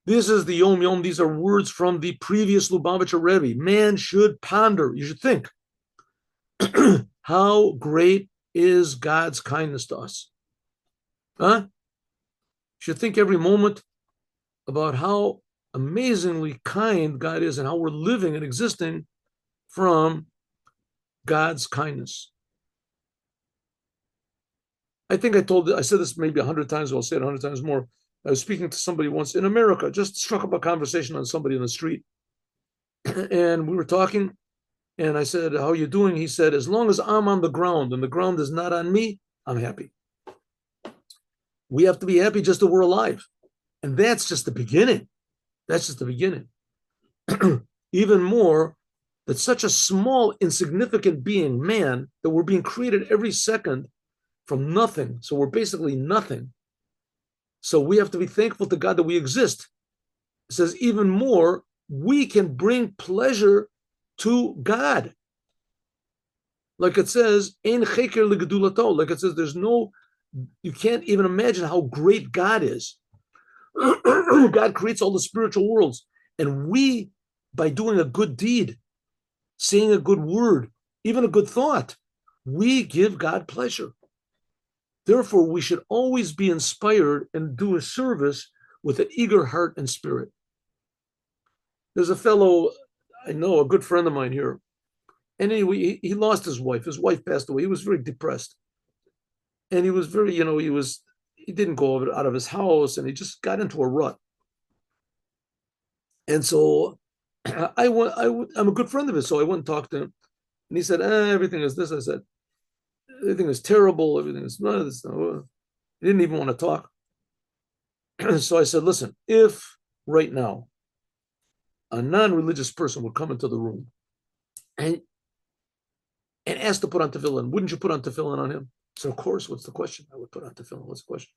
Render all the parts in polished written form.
This is the Yom Yom. These are words from the previous Lubavitcher Rebbe. Man should ponder. You should think. How great is God's kindness to us? Huh? You should think every moment about how amazingly kind God is and how we're living and existing from God's kindness. I think I said this maybe 100 times, I'll say it 100 times more. I was speaking to somebody once in America, just struck up a conversation on somebody in the street. And we were talking, and I said, how are you doing? He said, as long as I'm on the ground and the ground is not on me, I'm happy. We have to be happy just that we're alive. And that's just the beginning. That's just the beginning. Even more, that such a small, insignificant being, man, that we're being created every second from nothing. So we're basically nothing. So we have to be thankful to God that we exist. It says even more, we can bring pleasure to God. Like it says, Ein cheker legedulato. Like it says, you can't even imagine how great God is. God creates all the spiritual worlds. And we, by doing a good deed, saying a good word, even a good thought, we give God pleasure. Therefore, we should always be inspired and do a service with an eager heart and spirit. There's a fellow, I know, a good friend of mine here. And anyway, he lost his wife. His wife passed away. He was very depressed. And he was very, he didn't go out of his house and he just got into a rut. And so I'm a good friend of his. So I went and talked to him. And he said, everything is this. I said, everything is terrible. Everything is none of this. He didn't even want to talk. So I said, listen, if right now a non-religious person would come into the room and ask to put on tefillin, wouldn't you put on tefillin on him? So of course, what's the question? I would put on tefillin. What's the question?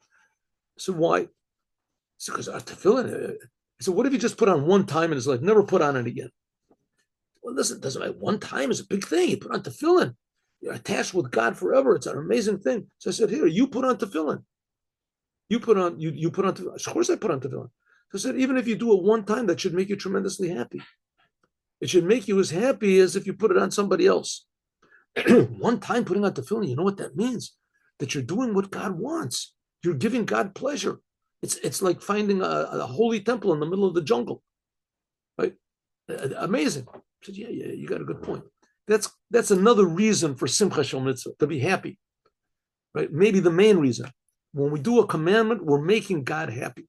I said, why? I said, because tefillin. I said, what if you just put on one time in his life, never put on it again? Well, listen, doesn't matter. One time is a big thing. You put on tefillin. You're attached with God forever. It's an amazing thing. So I said, here, you put on tefillin. You put on tefillin. Of course I put on tefillin. So I said, even if you do it one time, that should make you tremendously happy. It should make you as happy as if you put it on somebody else. One time putting on tefillin, you know what that means? That you're doing what God wants. You're giving God pleasure. It's like finding a holy temple in the middle of the jungle, right? Amazing. I said, yeah, you got a good point. That's another reason for Simcha Shel Mitzvah, to be happy, right? Maybe the main reason. When we do a commandment, we're making God happy.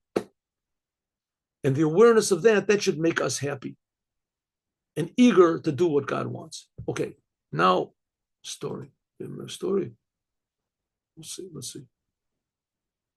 And the awareness of that should make us happy and eager to do what God wants. Okay, now, story. Let's see.